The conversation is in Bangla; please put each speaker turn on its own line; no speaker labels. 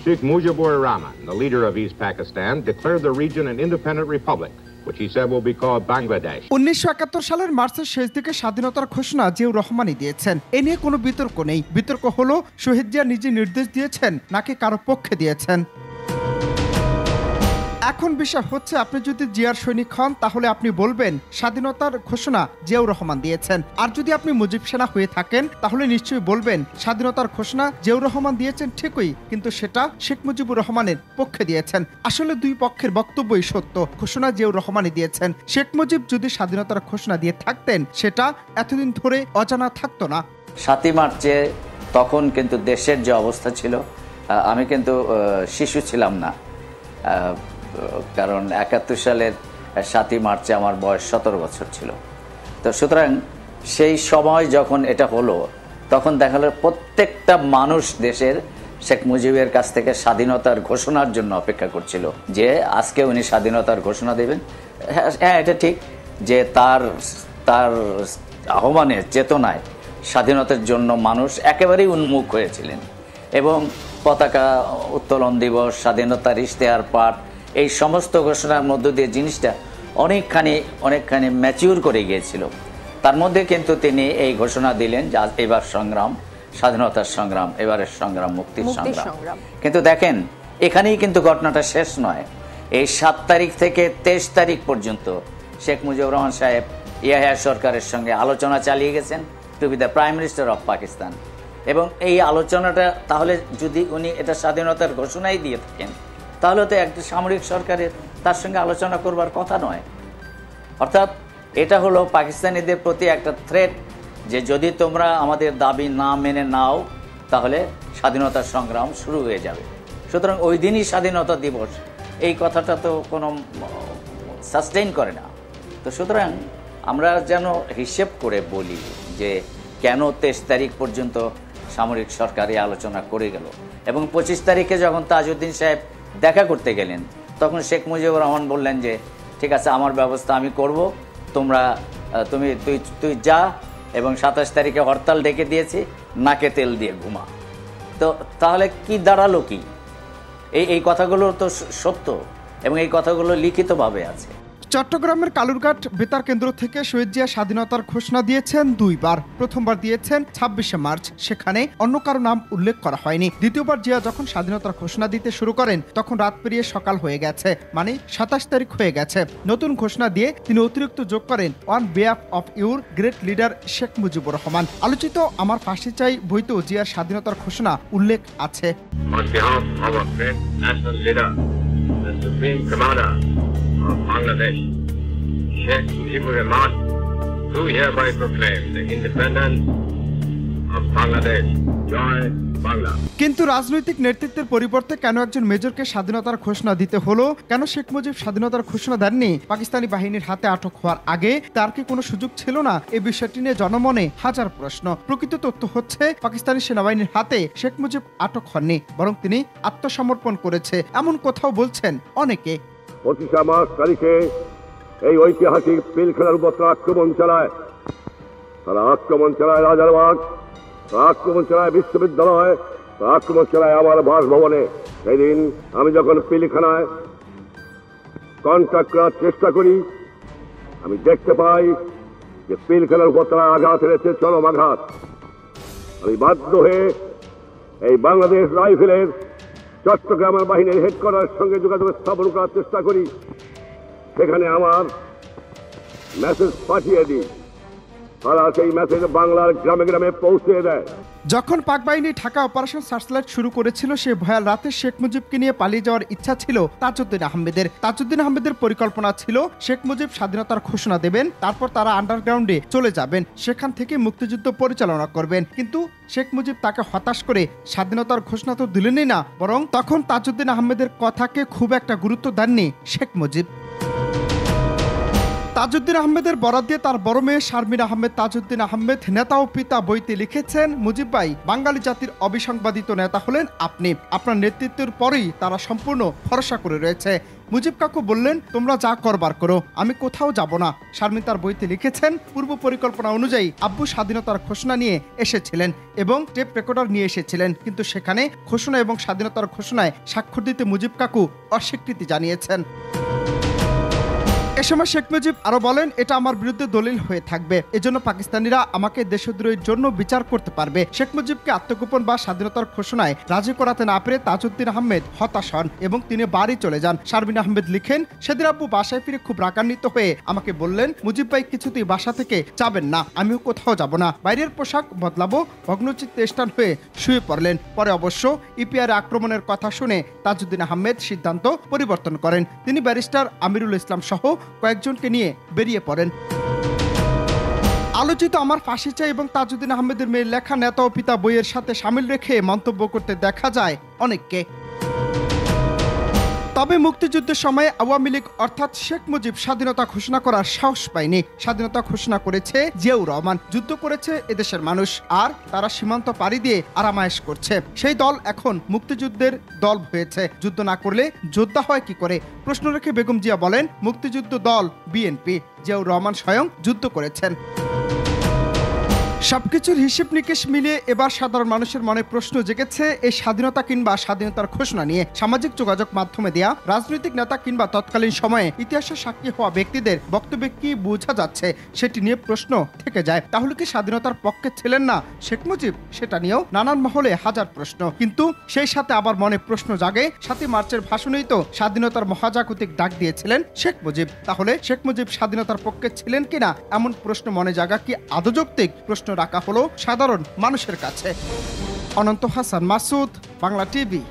Sheikh Mujibur Rahman, the leader of East Pakistan, declared the region an independent republic, which he said will be called Bangladesh.
1971 সালের মার্চের শেষ দিকে স্বাধীনতার ঘোষণা জিয়াউর রহমানই দিয়েছেন। এ নিয়ে কোনো বিতর্ক নেই। বিতর্ক হলো শহীদ জিয়া নিজে নির্দেশ দিয়েছেন নাকি কারো পক্ষে দিয়েছেন। এখন বিষয় হচ্ছে, আপনি যদি জিয়ার সৈনিক হন তাহলে আপনি বলবেন স্বাধীনতার ঘোষণা জিয়াউর রহমান দিয়েছেন, আর যদি আপনি মুজিব সেনা হয়ে থাকেন তাহলে নিশ্চয়ই বলবেন স্বাধীনতার ঘোষণা জিয়াউর রহমান দিয়েছেন ঠিকই, কিন্তু সেটা শেখ মুজিবুর রহমানের পক্ষে দিয়েছেন। আসলে দুই পক্ষের বক্তব্যই সত্য, ঘোষণা জিয়াউর রহমানই দিয়েছেন। শেখ মুজিব যদি স্বাধীনতার ঘোষণা দিয়ে থাকতেন সেটা এতদিন ধরে অজানা থাকতো না।
7ই মার্চে তখন কিন্তু দেশের যে অবস্থা ছিল, আমি কিন্তু শিশু ছিলাম না, কারণ 71 সালের 7ই মার্চে আমার বয়স 17 বছর ছিল। তো সুতরাং সেই সময় যখন এটা হলো, তখন দেখা গেল প্রত্যেকটা মানুষ দেশের শেখ মুজিবের কাছ থেকে স্বাধীনতার ঘোষণার জন্য অপেক্ষা করছিল, যে আজকে উনি স্বাধীনতার ঘোষণা দেবেন। হ্যাঁ, এটা ঠিক যে তার আহ্বানে, চেতনায় স্বাধীনতার জন্য মানুষ একেবারেই উন্মুখ হয়েছিলেন, এবং পতাকা উত্তোলন দিবস, স্বাধীনতার ইশতেহার পাঠ, এই সমস্ত ঘোষণার মধ্য দিয়ে জিনিসটা অনেকখানি ম্যাচিউর করে গিয়েছিল। তার মধ্যে কিন্তু তিনি এই ঘোষণা দিলেন যে এবার সংগ্রাম স্বাধীনতার সংগ্রাম, এবারের সংগ্রাম মুক্তির সংগ্রাম। কিন্তু দেখেন, এখানেই কিন্তু ঘটনাটা শেষ নয়। এই 7 তারিখ থেকে 23 তারিখ পর্যন্ত শেখ মুজিবুর রহমান সাহেব ইয়াহিয়া সরকারের সঙ্গে আলোচনা চালিয়ে গেছেন to be the prime minister of Pakistan. এবং এই আলোচনাটা, তাহলে যদি উনি এটা স্বাধীনতার ঘোষণাই দিয়ে থাকেন, তাহলে তো একটা সামরিক সরকারের তার সঙ্গে আলোচনা করবার কথা নয়। অর্থাৎ এটা হলো পাকিস্তানিদের প্রতি একটা থ্রেট, যে যদি তোমরা আমাদের দাবি না মেনে নাও তাহলে স্বাধীনতার সংগ্রাম শুরু হয়ে যাবে। সুতরাং ওই দিনই স্বাধীনতা দিবস, এই কথাটা তো কোনো সাস্টেইন করে না। তো সুতরাং আমরা যেন হিসেব করে বলি যে কেন 23 তারিখ পর্যন্ত সামরিক সরকারি আলোচনা করে গেল, এবং 25 তারিখে যখন তাজউদ্দিন সাহেব দেখা করতে গেলেন, তখন শেখ মুজিবুর রহমান বললেন যে ঠিক আছে, আমার ব্যবস্থা আমি করব, তুই যা, এবং 27 তারিখে হরতাল ডেকে দিয়েছি, নাকে তেল দিয়ে ঘুমা। তো তাহলে কি দাঁড়ালো কি? এই কথাগুলো তো সত্য, এবং এই কথাগুলো লিখিতভাবে আছে।
চট্টগ্রামের কালুরঘাট বেতার কেন্দ্র থেকে শহীদ জিয়া স্বাধীনতার ঘোষণা দিয়েছেন দুইবার। প্রথমবার দিয়েছেন 26শে মার্চ, সেখানে অন্য কারো নাম উল্লেখ করা হয়নি। দ্বিতীয়বার জিয়া যখন স্বাধীনতার ঘোষণা দিতে শুরু করেন তখন রাত পেরিয়ে সকাল হয়ে গেছে, মানে 27 তারিখ হয়ে গেছে। নতুন ঘোষণা দিয়ে তিনি অতিরিক্ত যোগ করেন on behalf of your great leader Sheikh Mujibur Rahman. আলোচিত আমার ফাঁসি চাই বইতেও জিয়ার স্বাধীনতার ঘোষণা উল্লেখ আছে।
Of Bangladesh, Sheikh Mujibur Rahman, do hereby proclaim the independence of Bangladesh. Joy Bangla.
কিন্তু রাজনৈতিক নেতৃত্বের পরিবর্তে কেন একজন মেজরকে স্বাধীনতার ঘোষণা দিতে হলো? কেন শেখ মুজিব স্বাধীনতার ঘোষণা দেননি? পাকিস্তানি বাহিনীর হাতে আটক হওয়ার আগে তার কি কোনো সুযোগ ছিল না? এই বিষয়টি নিয়ে জনমনে হাজার প্রশ্ন। প্রকৃত তথ্য হচ্ছে, পাকিস্তানি সেনাবাহিনীর হাতে শেখ মুজিব আটক হননি, বরং তিনি আত্মসমর্পণ করেছে, এমন কথাও বলছেন অনেকে।
25 মার্চ তারিখে এই ঐতিহাসিক পিলখানার উপর আক্রমণ চালায়, তারা আক্রমণ চালায় রাজারবাগ, আক্রমণ চালায় বিশ্ববিদ্যালয়, আক্রমণ চালায় আমার বাসভবনে। সেদিন আমি যখন পিলখানায় কন্ট্যাক্ট করার চেষ্টা করি, আমি দেখতে পাই যে পিলখানার উপর তারা আঘাত এনেছে, চরম আঘাত। আমি বাধ্য হয়ে এই বাংলাদেশ রাইফেলের চট্টগ্রামের বাহিনীর হেডকোয়ার্টারের সঙ্গে যোগাযোগ স্থাপন করার চেষ্টা করি। সেখানে আমার মেসেজ পাঠিয়ে দিই, তারা সেই মেসেজ বাংলার গ্রামে গ্রামে পৌঁছে দেয়।
যখন পাক বাহিনী ঢাকা অপারেশন সার্চলাইট শুরু করেছিল, সে ভয়াল রাতে শেখ মুজিবকে নিয়ে পালিয়ে যাওয়ার ইচ্ছা ছিল তাজউদ্দিন আহমেদের। তাজউদ্দিন আহমেদের পরিকল্পনা ছিল শেখ মুজিব স্বাধীনতার ঘোষণা দেবেন, তারপর তারা আন্ডারগ্রাউন্ডে চলে যাবেন, সেখান থেকে মুক্তিযুদ্ধ পরিচালনা করবেন। কিন্তু শেখ মুজিব তাকে হতাশ করে স্বাধীনতার ঘোষণা তো দিলেনই না, বরং তখন তাজউদ্দিন আহমেদের কথাকে খুব একটা গুরুত্ব দেননি শেখ মুজিব। তাজউদ্দিন আহমেদের বরাত দিয়ে তার বড় মেয়ে শারমিন আহমেদ তাজউদ্দিন আহমেদ নেতা ও পিতা বইতে লিখেছেন, মুজিব ভাই, বাঙালি জাতির অবিসংবাদিত নেতা হলেন আপনি। আপনার নেতৃত্বের পরেই তারা সম্পূর্ণ ভরসা করে রয়েছে। মুজিব কাকু বললেন, তোমরা যা করবার করো, আমি কোথাও যাব না। শারমিন তার বইতে লিখেছেন, পূর্ব পরিকল্পনা অনুযায়ী আব্বু স্বাধীনতার ঘোষণা নিয়ে এসেছিলেন এবং টেপ রেকর্ডার নিয়ে এসেছিলেন, কিন্তু সেখানে ঘোষণা এবং স্বাধীনতার ঘোষণায় স্বাক্ষর দিতে মুজিব কাকু অস্বীকৃতি জানিয়েছেন। এ সময় শেখ মুজিব আরো বলেন, এটা আমার বিরুদ্ধে দলিল হয়ে থাকবে, এজন্য পাকিস্তানিরা আমাকে দেশদ্রোহীর জন্য বিচার করতে পারবে। শেখ মুজিবকে আত্মগোপন বা স্বাধীনতার ঘোষণায় রাজি করাতে না পেরে তাজউদ্দিন আহমেদ হতাশ হন এবং তিনি বাড়ি চলে যান। শারমিন আহমেদ লিখেন, সেদিন আব্বু বাসায় ফিরে খুব রাগান্বিত হয়ে আমাকে বললেন, মুজিব ভাই কিছুতেই বাসা থেকে যাবেন না, আমিও কোথাও যাব না, বাইরের পোশাক বদলাবো। ভগ্নচিত্তে স্থান হয়ে শুয়ে পড়লেন। পরে অবশ্য ইপিআর আক্রমণের কথা শুনে তাজউদ্দিন আহমেদ সিদ্ধান্ত পরিবর্তন করেন। তিনি ব্যারিস্টার আমিরুল ইসলাম সহ কয়েকজনকে নিয়ে বেরিয়ে পড়েন। আলোচিত আমার ফাঁসি চাই এবং তাজউদ্দিন আহমেদের মেয়ের লেখা নেতা ও পিতা বইয়ের সাথে সামিল রেখে মন্তব্য করতে দেখা যায় অনেককে। তবে মুক্তিযুদ্ধের সময় আওয়ামী লীগ অর্থাৎ শেখ মুজিব স্বাধীনতা ঘোষণা করার সাহস পায়নি। স্বাধীনতা ঘোষণা করেছে জিয়াউর রহমান, যুদ্ধ করেছে এদেশের মানুষ, আর তারা সীমান্ত পাড়ি দিয়ে আরামায়েশ করছে। সেই দল এখন মুক্তিযুদ্ধের দল হয়েছে। যুদ্ধ না করলে যোদ্ধা হয় কি করে? প্রশ্ন রেখে বেগম জিয়া বলেন, মুক্তিযুদ্ধ দল বিএনপি, জিয়াউর রহমান স্বয়ং যুদ্ধ করেছেন। সবকিছুর হিসেব নিকেশ মিলিয়ে এবার সাধারণ মানুষের মনে প্রশ্ন জেগেছে এই স্বাধীনতা কিংবা স্বাধীনতার ঘোষণা নিয়ে। সামাজিক যোগাযোগ মাধ্যমে দেয়া রাজনৈতিক নেতা কিংবা তৎকালীন সময়ে ইতিহাসের সাক্ষী হওয়া ব্যক্তিদের বক্তব্যে কি বোঝা যাচ্ছে সেটি নিয়ে প্রশ্ন থেকে যায়। তাহলে কি স্বাধীনতার পক্ষে ছিলেন না শেখ মুজিব? সেটা নিয়েও নানান মহলে হাজার প্রশ্ন, কিন্তু সেই সাথে আবার মনে প্রশ্ন জাগে, 7ই মার্চের ভাষণেই তো স্বাধীনতার মহাজাগতিক ডাক দিয়েছিলেন শেখ মুজিব। তাহলে শেখ মুজিব স্বাধীনতার পক্ষে ছিলেন কিনা এমন প্রশ্ন মনে জাগা কি আদৌ যৌক্তিক? প্রশ্ন রাখা হলো সাধারণ মানুষের কাছে। অনন্ত হাসান মাসুদ, বাংলা টিভি।